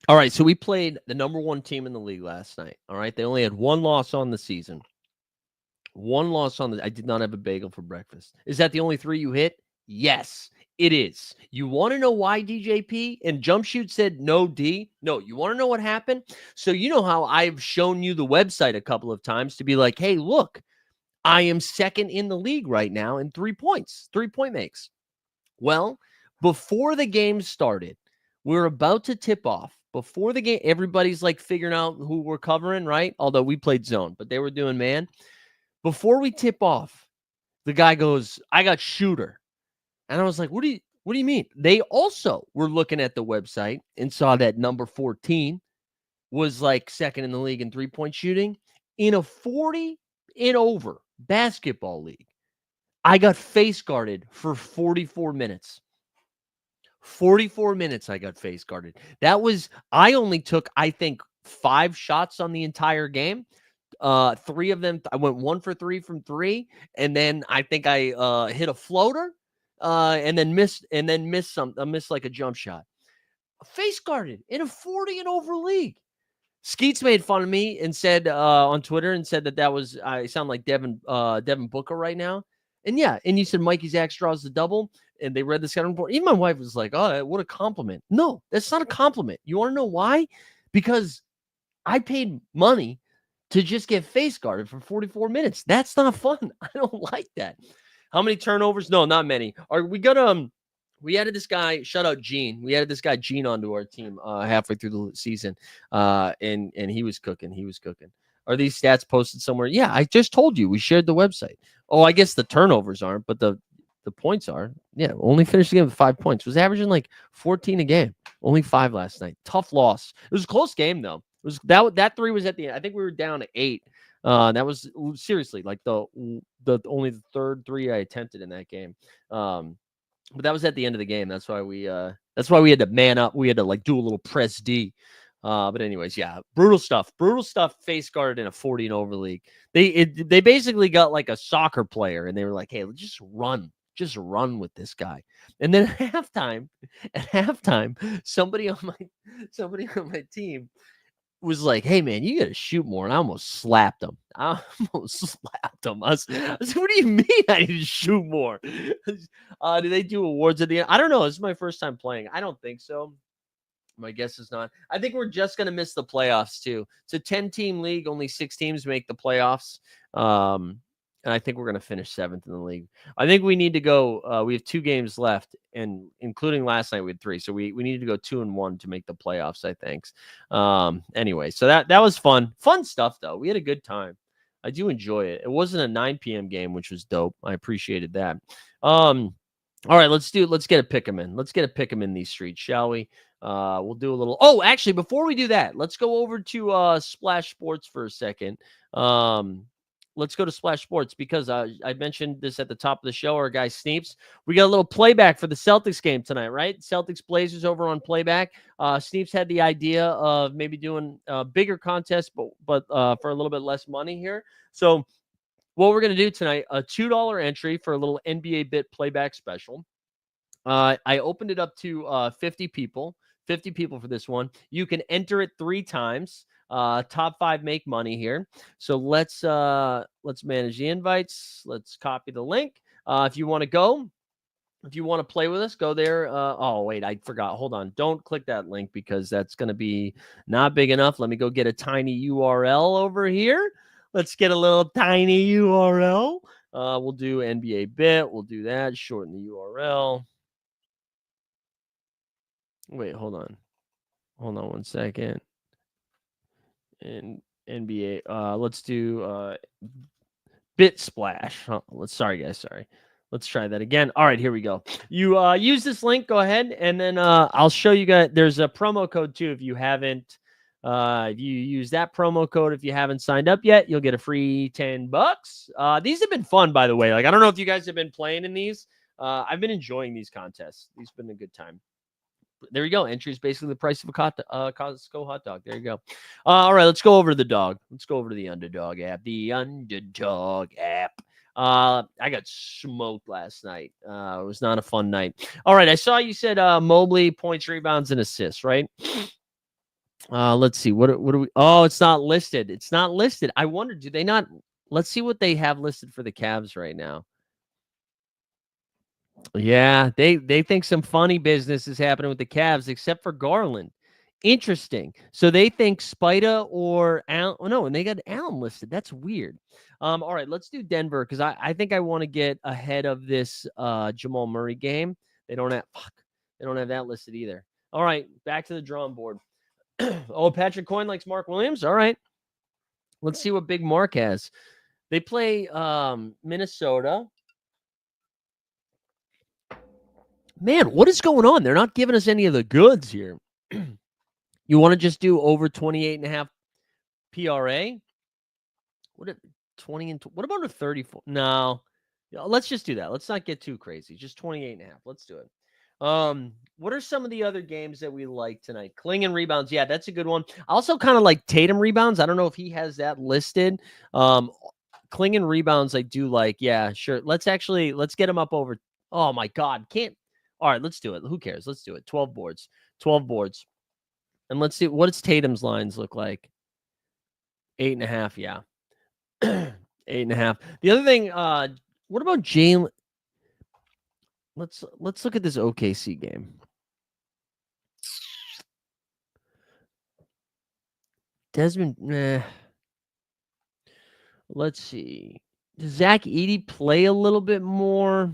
All right, so we played the number 1 team in the league last night. All right, they only had 1 loss on the season. I did not have a bagel for breakfast. Is that the only 3 you hit? Yes. It is. You want to know why DJP and Jump Shoot said no D? No, you want to know what happened? So you know how I've shown you the website a couple of times to be like, hey, look, I am 2nd in the league right now in 3-point makes. Well, before the game started, we're about to tip off. Before the game, everybody's figuring out who we're covering, right? Although we played zone, but they were doing man. Before we tip off, the guy goes, I got shooter. And I was like, what do you mean? They also were looking at the website and saw that number 14 was 2nd in the league in 3-point shooting. In a 40 and over basketball league, I got face guarded for 44 minutes. 44 minutes I got face guarded. I only took, I think, 5 shots on the entire game. 3 of them, I went 1 for 3 from 3. And then I think I hit a floater. And then missed a jump shot. Face guarded in a 40 and over league. Skeets made fun of me and said on Twitter and said that was I sound like Devin Booker right now. And yeah, and you said Mikey Zacks draws the double, and they read the scouting report. Even my wife was like, "Oh, what a compliment!" No, that's not a compliment. You want to know why? Because I paid money to just get face guarded for 44 minutes. That's not fun. I don't like that. How many turnovers? No, not many. We added this guy, shout out Gene. We added this guy Gene onto our team halfway through the season. And he was cooking. Are these stats posted somewhere? Yeah, I just told you. We shared the website. Oh, I guess the turnovers aren't, but the points are. Yeah, only finished the game with 5 points. Was averaging 14 a game. Only 5 last night. Tough loss. It was a close game though. It was that 3 was at the end. I think we were down to 8. That was seriously the only the 3rd 3 I attempted in that game. But that was at the end of the game. That's why we had to man up. We had to do a little press D. But anyways, yeah, brutal stuff. Face guarded in a 40 and over league. They basically got a soccer player, and they were like, hey, just run with this guy. And then at halftime, somebody on my team was like, "Hey man, you got to shoot more," and I almost slapped him. I was like, "What do you mean I need to shoot more?" Do they do awards at the end? I don't know. This is my first time playing. I don't think so. My guess is not. I think we're just going to miss the playoffs too. It's a 10-team league. Only 6 teams make the playoffs. And I think we're going to finish 7th in the league. I think we need to go. We have 2 games left, and including last night, we had 3. So we need to go 2-1 to make the playoffs, I think. Anyway, so that was fun. Fun stuff, though. We had a good time. I do enjoy it. It wasn't a 9 p.m. game, which was dope. I appreciated that. All right, let's get a pick 'em in. Let's get a pick 'em in these streets, shall we? We'll do a little. Oh, actually, before we do that, let's go over to Splash Sports for a second. Let's go to Splash Sports because I mentioned this at the top of the show. Our guy Sneeps, we got a little playback for the Celtics game tonight, right? Celtics Blazers over on playback. Sneeps had the idea of maybe doing a bigger contest, but for a little bit less money here. So what we're going to do tonight, a $2 entry for a little NBA bit playback special. I opened it up to 50 people. 50 people for this one. You can enter it 3 times. Top 5 make money here. So let's manage the invites. Let's copy the link. If you want to go, if you want to play with us, go there. Oh, wait, I forgot. Hold on. Don't click that link because that's going to be not big enough. Let me go get a tiny URL over here. Let's get a little tiny URL. We'll do NBA bit. We'll do that. Shorten the URL. Wait, hold on. Hold on one second. And NBA, let's do bit splash. Sorry, guys. Sorry. Let's try that again. All right, here we go. You use this link. Go ahead, and then I'll show you guys. There's a promo code too. If you haven't, if you use that promo code, if you haven't signed up yet, you'll get a free $10. These have been fun, by the way. Like I don't know if you guys have been playing in these. I've been enjoying these contests. These have been a good time. There you go. Entry is basically the price of a Costco hot dog. There you go. All right, let's go over to the dog. Let's go over to the Underdog app. The Underdog app. I got smoked last night. It was not a fun night. All right, I saw you said Mobley points, rebounds, and assists, right? Let's see. What are we? Oh, it's not listed. It's not listed. I wonder, do they not? Let's see what they have listed for the Cavs right now. Yeah, they think some funny business is happening with the Cavs, except for Garland. Interesting. So they think Spida or Allen. Oh, no, and they got Allen listed. That's weird. All right, let's do Denver because I think I want to get ahead of this Jamal Murray game. They don't have that listed either. All right, back to the drawing board. Oh, Patrick Coyne likes Mark Williams. All right. Let's see what Big Mark has. They play Minnesota. Man, what is going on? They're not giving us any of the goods here. You want to just do over 28.5 PRA? What 20 and what about a 34? No. Let's just do that. Let's not get too crazy. Just 28.5. Let's do it. What are some of the other games that we like tonight? Kling and rebounds. Yeah, that's a good one. I also kind of like Tatum rebounds. I don't know if he has that listed. Kling and rebounds I do like. Yeah, sure. Let's get him up over. Oh my God. Can't. All right, let's do it. Who cares? Let's do it. 12 boards. 12 boards. And let's see, what does Tatum's lines look like? 8.5, yeah. 8.5. The other thing, what about Jalen? Let's look at this OKC game. Desmond, let's see. Does Zach Edey play a little bit more?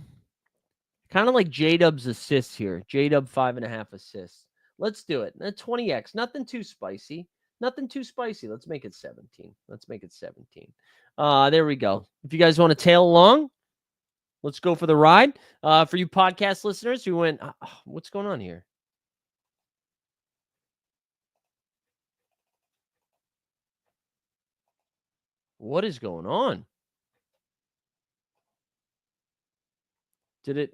Kind of like J-Dub's assists here. J-Dub 5.5 assists. Let's do it. 20x. Nothing too spicy. Nothing too spicy. Let's make it 17. Let's make it 17. There we go. If you guys want to tail along, let's go for the ride. For you podcast listeners who went, what's going on here? What is going on? Did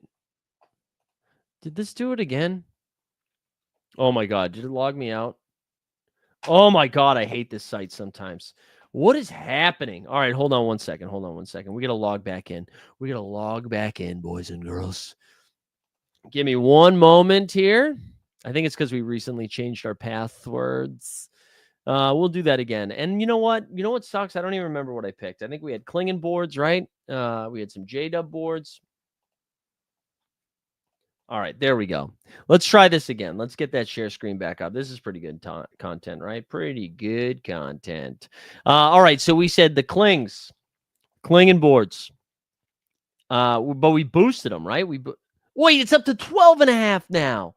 this do it again? Oh my God. Did it log me out? Oh my God. I hate this site sometimes. What is happening? All right. Hold on one second. We got to log back in. Boys and girls. Give me one moment here. I think it's because we recently changed our passwords. We'll do that again. And you know what? You know what sucks? I don't even remember what I picked. I think we had Klingon boards, right? We had some J-Dub boards. All right, there we go. Let's try this again. Let's get that share screen back up. This is pretty good content, right? Pretty good content. All right, so we said the Klingon boards. But we boosted them, right? Wait, it's up to 12.5 now.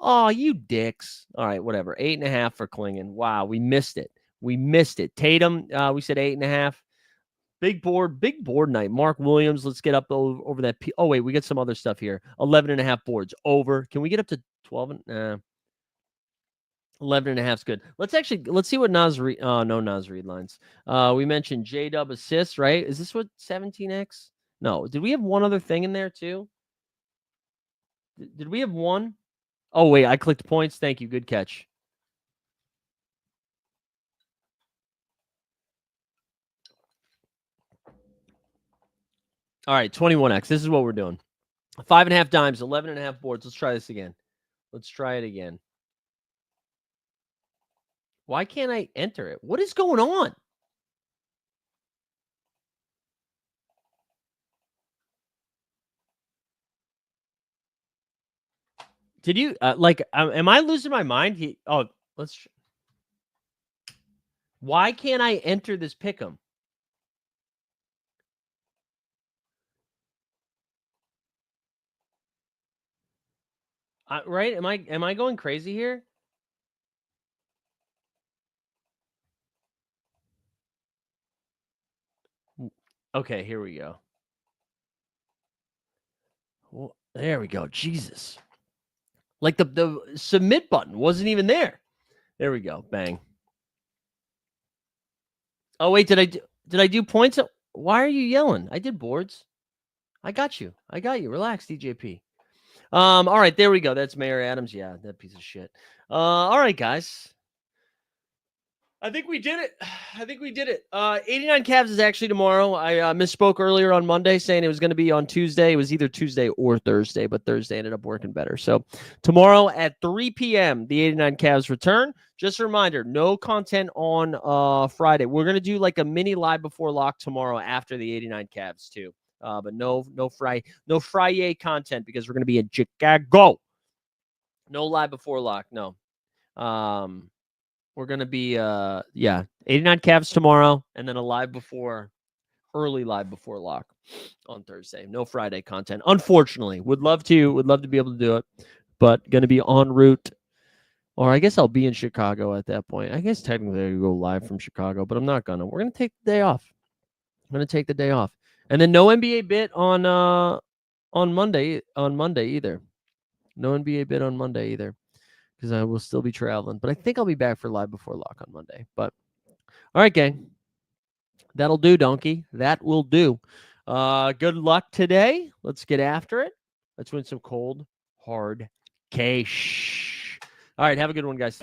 Oh, you dicks. All right, whatever. 8.5 for Klingon. Wow, we missed it. We missed it. Tatum, we said 8.5. Big board night. Mark Williams, let's get up over that. Oh, wait, we got some other stuff here. 11.5 boards over. Can we get up to 12? 11.5 is good. Let's see what Nas Reed. Oh, no Nas Reed lines. We mentioned J-Dub assists, right? Is this what 17X? No. Did we have one other thing in there too? Did we have one? Oh, wait, I clicked points. Thank you. Good catch. All right, 21X. This is what we're doing. 5.5 dimes, 11.5 boards. Let's try this again. Let's try it again. Why can't I enter it? What is going on? Did you am I losing my mind? Why can't I enter this pick'em? Right? Am I going crazy here? Okay, here we go. Well, there we go. Jesus. Like the submit button wasn't even there. There we go. Bang. Oh, wait, did I do points? Why are you yelling? I did boards. I got you. Relax, DJP. All right, there we go. That's Mayor Adams. Yeah, that piece of shit. All right, guys. I think we did it. 89 Cavs is actually tomorrow. I misspoke earlier on Monday saying it was going to be on Tuesday. It was either Tuesday or Thursday, but Thursday ended up working better. So tomorrow at 3 p.m., the 89 Cavs return. Just a reminder, no content on Friday. We're going to do like a mini live before lock tomorrow after the 89 Cavs too. But no Friday content because we're going to be in Chicago. No live before lock. No. We're going to be, 89 Cavs tomorrow, and then early live before lock on Thursday. No Friday content, unfortunately. Would love to be able to do it, but going to be en route, or I guess I'll be in Chicago at that point. I guess technically I could go live from Chicago, but I'm not going to. We're going to take the day off. I'm going to take the day off. And then no NBA bit on Monday either. No NBA bit on Monday either. Because I will still be traveling. But I think I'll be back for live before lock on Monday. But all right, gang. That'll do, donkey. That will do. Good luck today. Let's get after it. Let's win some cold, hard cash. All right, have a good one, guys.